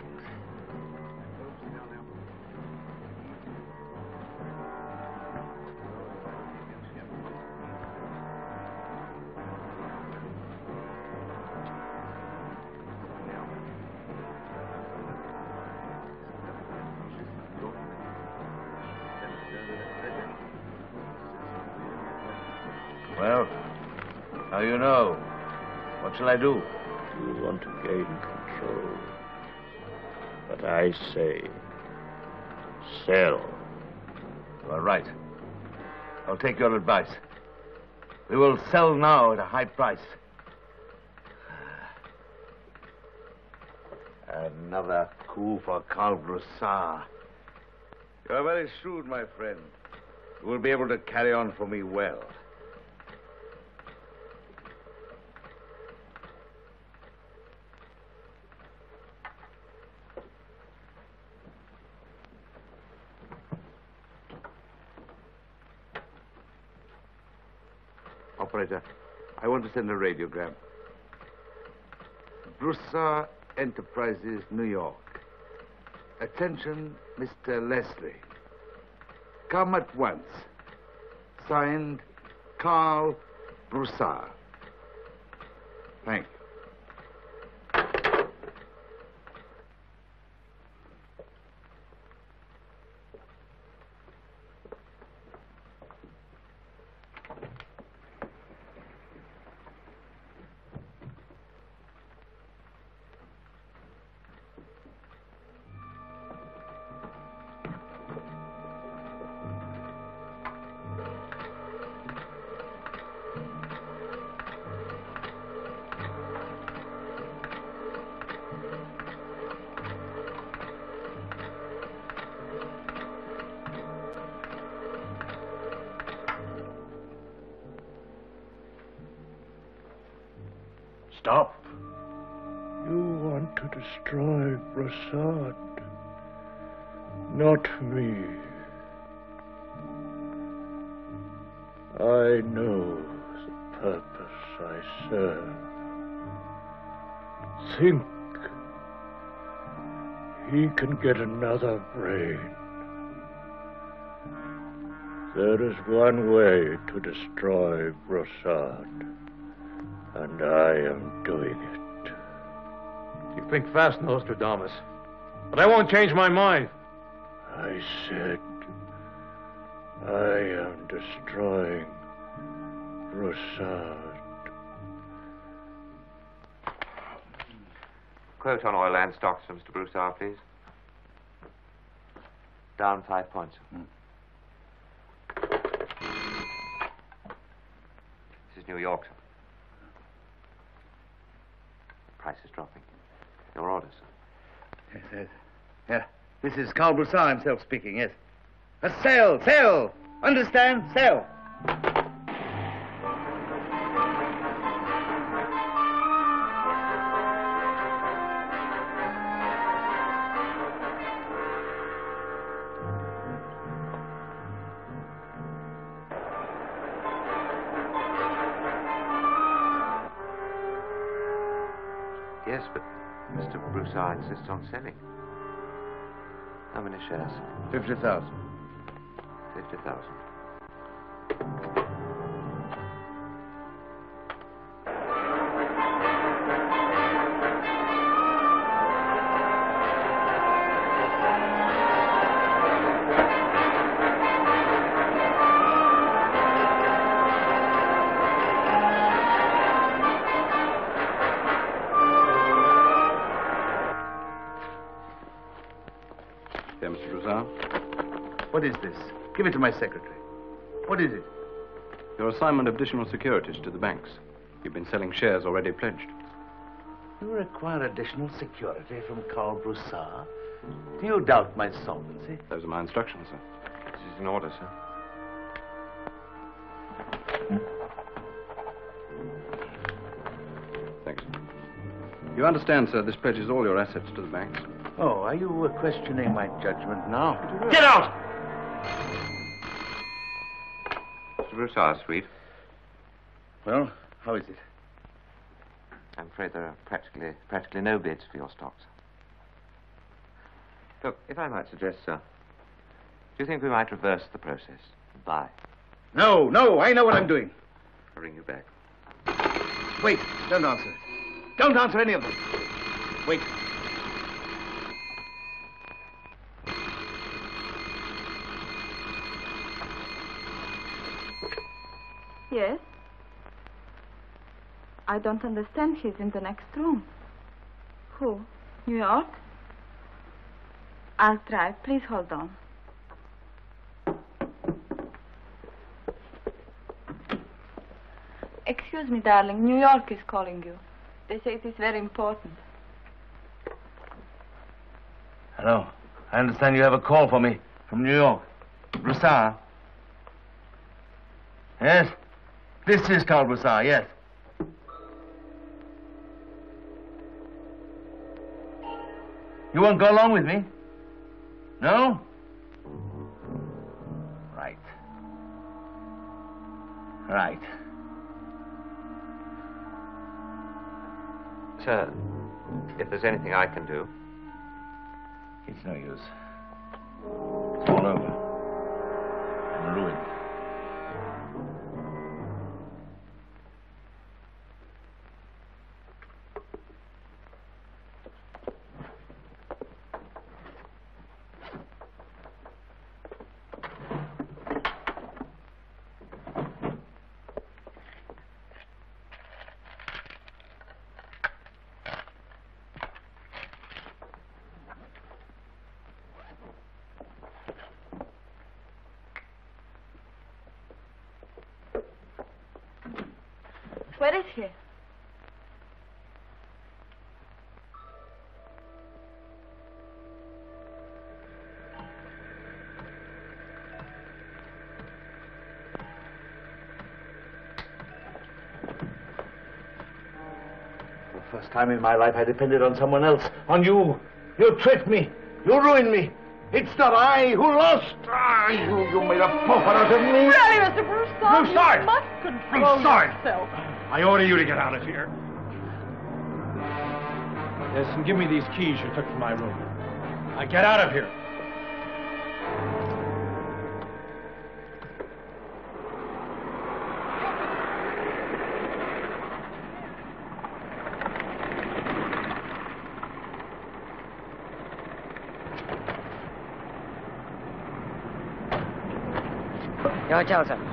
Well, how you know? What shall I do? You want to gain control. But I say, sell. You are right. I'll take your advice. We will sell now at a high price. Another coup for Karl Broussard. You are very shrewd, my friend. You will be able to carry on for me well. Operator, I want to send a radiogram. Broussard Enterprises, New York. Attention, Mr. Leslie. Come at once. Signed, Karl Broussard. Thank you. Stop. You want to destroy Broussard. Not me. I know the purpose I serve. Think he can get another brain. There is one way to destroy Broussard. And I am doing it. You think fast, Nostradamus. But I won't change my mind. I said I am destroying Broussard. Quote on oil and stocks for Mr. Broussard, please. Down 5 points. This is New York, sir. Price is dropping. Your orders, sir. Yes, yes. Yeah. This is Karl Broussard himself speaking, yes. Sell! Sell! Understand? Sell! Yes, but Mr. Broussard insists on selling. How many shares? 50,000. 50,000. Dear Mr. Broussard? What is this? Give it to my secretary. What is it? Your assignment of additional securities to the banks. You've been selling shares already pledged. You require additional security from Karl Broussard? Do you doubt my solvency? Those are my instructions, sir. This is an order, sir. Thanks. You understand, sir, this pledges all your assets to the banks. Oh, are you questioning my judgment now? Get out! Mr. Broussard, sweet. Well, how is it? I'm afraid there are practically no bids for your stocks. Look, if I might suggest, sir, do you think we might reverse the process and buy? No, I know what I'm doing. I'll ring you back. Wait, don't answer. Don't answer any of them. Wait. Yes? I don't understand. He's in the next room. Who? New York? I'll try. Please hold on. Excuse me, darling. New York is calling you. They say it is very important. Hello. I understand you have a call for me from New York. Broussard? Yes? This is Carl Broussard, yes. You won't go along with me? No? Right. Right. Sir, if there's anything I can do. It's no use. It's all over. I'm ruined. Where is he? For the first time in my life, I depended on someone else. On you. You tricked me. You ruined me. It's not I who lost. You made a pauper out of me. Really, Mr. Broussard, Broussard! you must control Broussard! yourself. I order you to get out of here. Yes, and give me these keys you took from my room. Now get out of here. Your hotel, sir.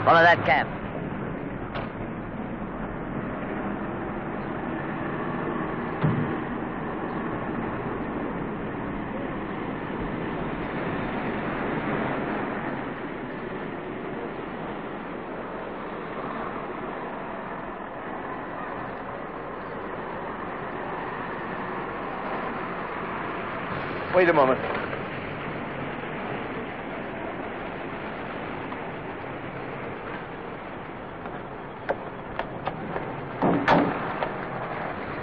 Follow that cab. Wait a moment.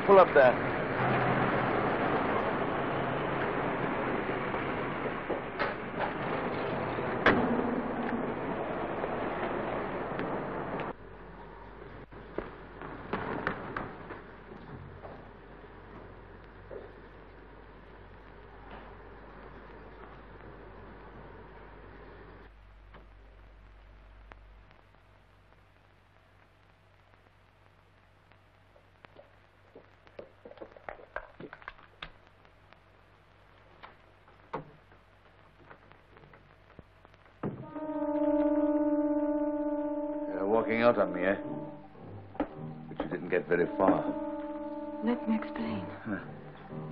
Pull up there. Walking out on me, eh? But you didn't get very far. Let me explain.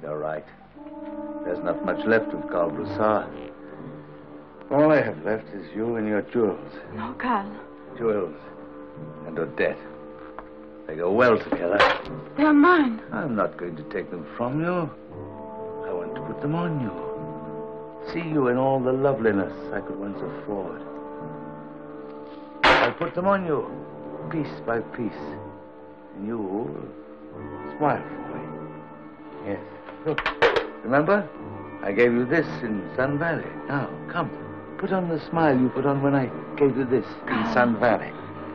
You're right. There's not much left of Carl Broussard. All I have left is you and your jewels. No, Carl. Jewels and Odette. They go well together. They're mine. I'm not going to take them from you. I want to put them on you. See you in all the loveliness I could once afford. I'll put them on you, piece by piece. And you smile for me. Yes. Look, remember? I gave you this in Sun Valley. Now, come. Put on the smile you put on when I gave you this in Sun Valley.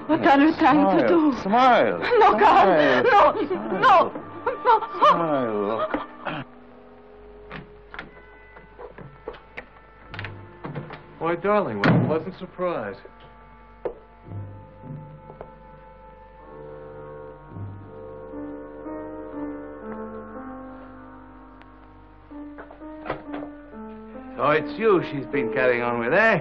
What are you trying to do? Smile. No, Carl. No, no, no. Smile. Look. Why, darling, what a pleasant surprise. So it's you she's been carrying on with, eh?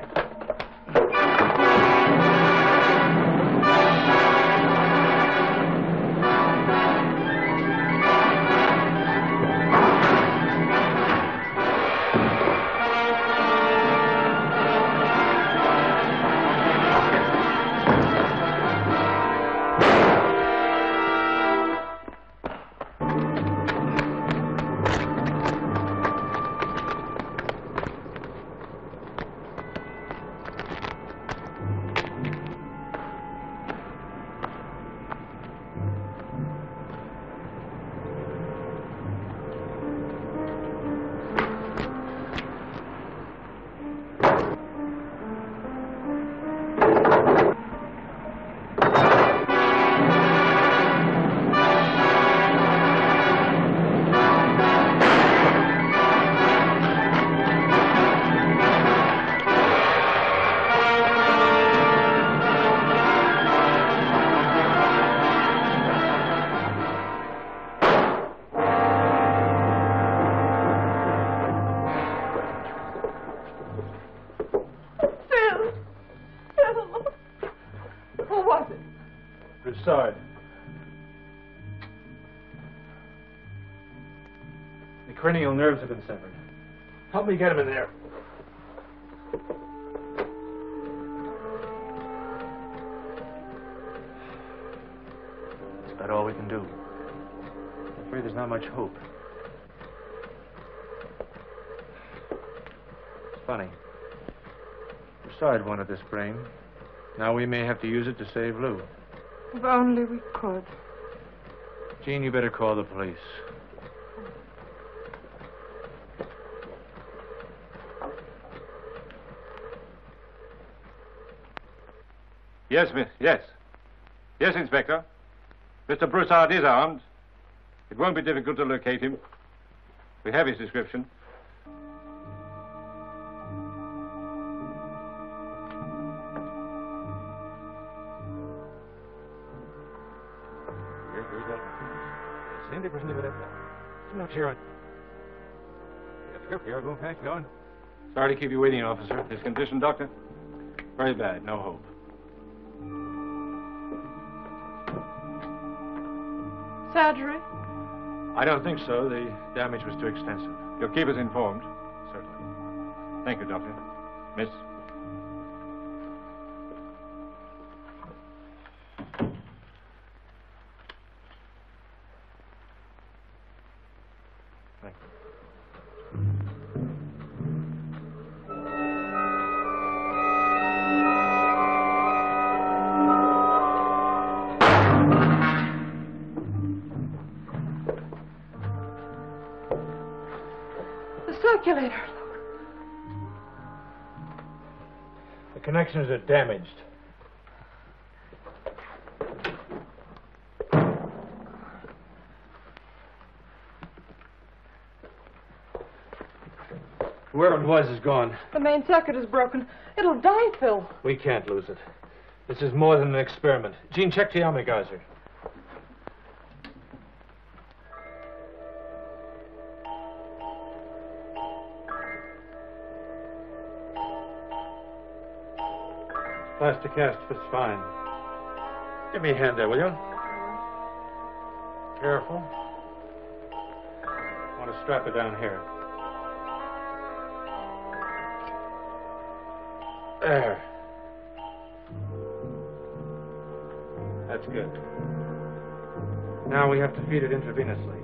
Broussard. The cranial nerves have been severed. Help me get him in there. That's about all we can do. I'm afraid there's not much hope. It's funny. Broussard wanted this brain. Now we may have to use it to save Lou. If only we could. Jean, you better call the police. Yes, miss. Yes. Yes, Inspector. Mr. Broussard is armed. It won't be difficult to locate him. We have his description. Sorry to keep you waiting, officer. His condition, doctor? Very bad. No hope. Surgery? I don't think so. The damage was too extensive. You'll keep us informed. Certainly. Thank you, Doctor. Miss? Thank you. Circulator. The connections are damaged. Whoever it was is gone. The main circuit is broken. It'll die, Phil. We can't lose it. This is more than an experiment. Jean, check the Almagazer. Plastic cast fits fine. Give me a hand there, will you? Careful. I want to strap it down here. There. That's good. Now we have to feed it intravenously.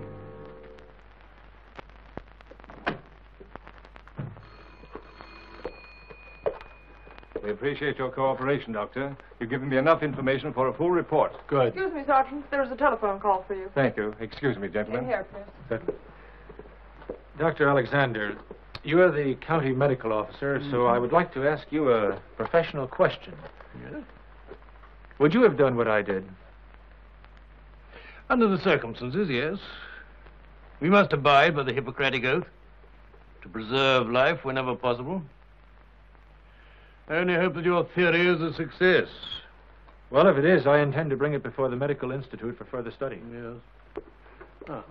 We appreciate your cooperation, Doctor. You've given me enough information for a full report. Good. Excuse me, Sergeant. There's a telephone call for you. Thank you. Excuse me, gentlemen. In here, please. Certainly. Dr. Alexander, you are the county medical officer, so I would like to ask you a professional question. Yes? Would you have done what I did? Under the circumstances, yes. We must abide by the Hippocratic Oath to preserve life whenever possible. I only hope that your theory is a success. Well, if it is, I intend to bring it before the Medical Institute for further study. Yes. Ah.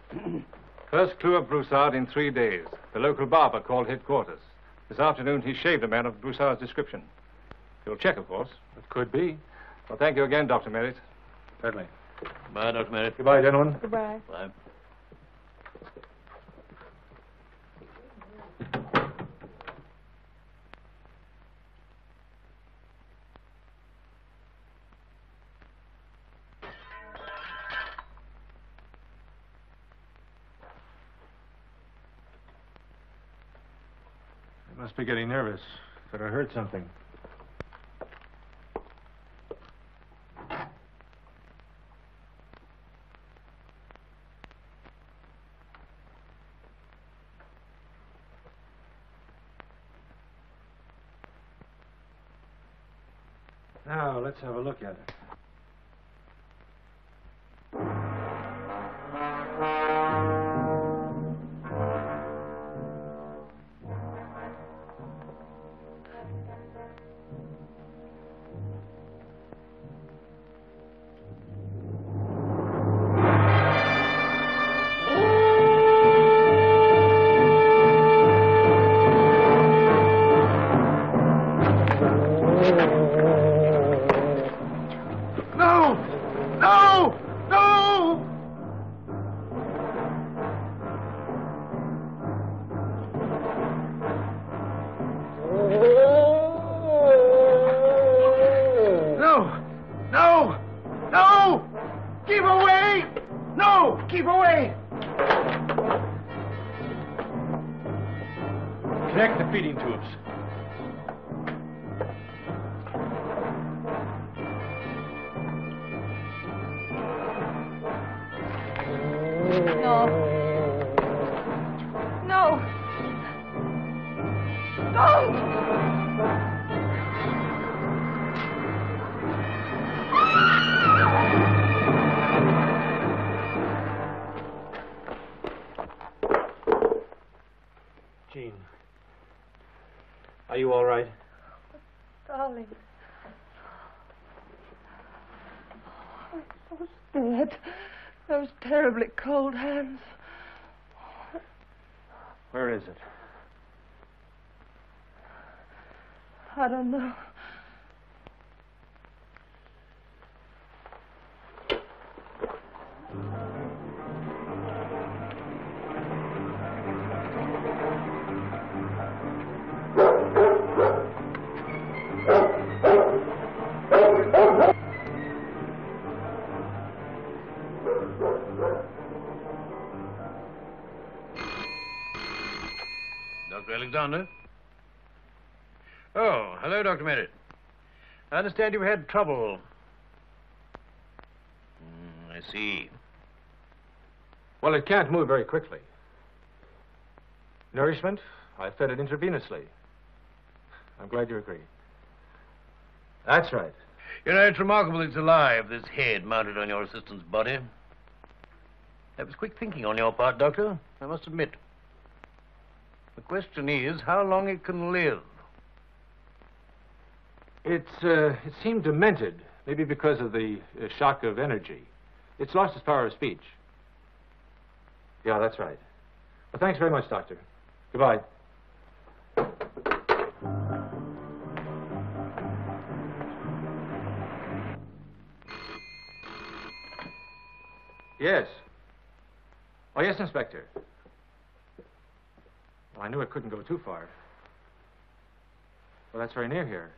First clue of Broussard in 3 days. The local barber called headquarters. This afternoon, he shaved a man of Broussard's description. You'll check, of course. It could be. Well, thank you again, Dr. Merritt. Certainly. Bye, Dr. Merritt. Goodbye, gentlemen. Goodbye. Bye. I must be getting nervous. Thought I heard something. Now, let's have a look at it. Connect the feeding tubes. No. No. Don't! Jean. Are you all right? Darling. I'm so scared. Those terribly cold hands. Where is it? I don't know. Dr. Alexander? Oh, hello, Dr. Merritt. I understand you had trouble. I see. Well, it can't move very quickly. Nourishment? I fed it intravenously. I'm glad you agree. That's right. You know, it's remarkable it's alive, this head mounted on your assistant's body. That was quick thinking on your part, Doctor, I must admit. The question is how long it can live. It seemed demented, maybe because of the shock of energy. It's lost its power of speech. Yeah, that's right. Well, thanks very much, Doctor. Goodbye. Yes. Oh, yes, Inspector. Well, I knew it couldn't go too far. Well, that's very near here.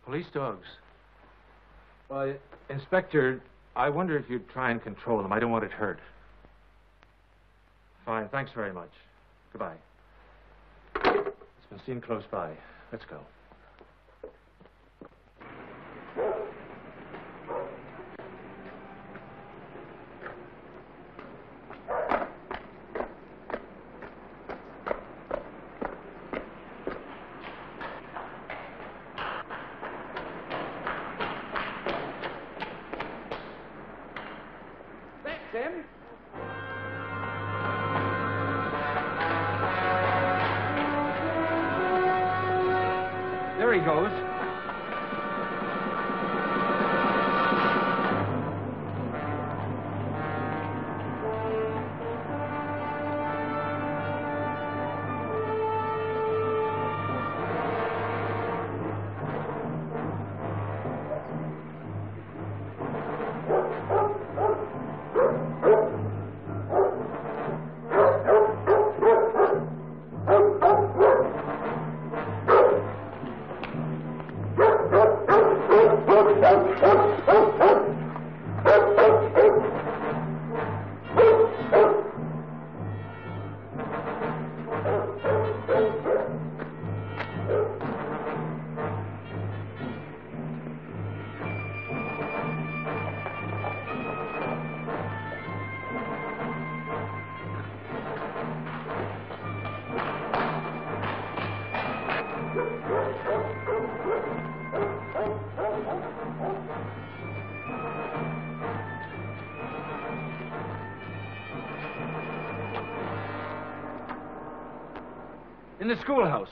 Police dogs. Well, Inspector, I wonder if you'd try and control them. I don't want it hurt. Fine, thanks very much. Goodbye. It's been a scene close by. Let's go. Tim? There he goes. In the schoolhouse.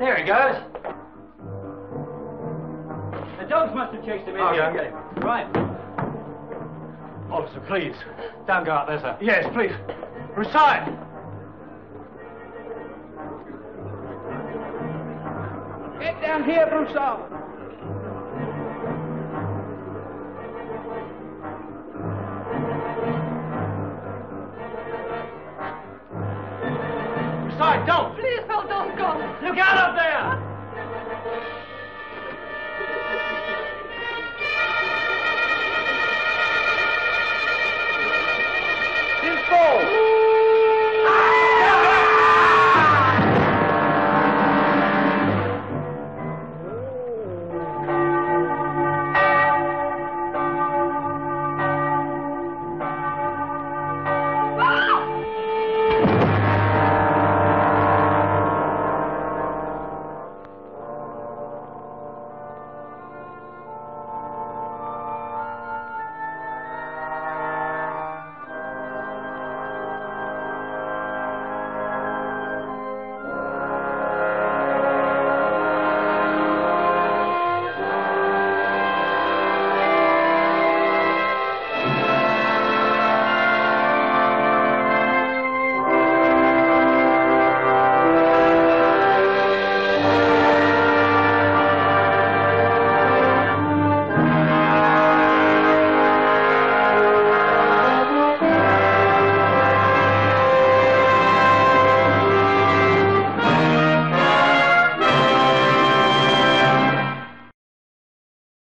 There he goes. The dogs must have chased him in. Oh, Here, yeah. get him. Right. Officer, please. Don't go out there, sir. Yes, please. Broussard! Get down here, Broussard.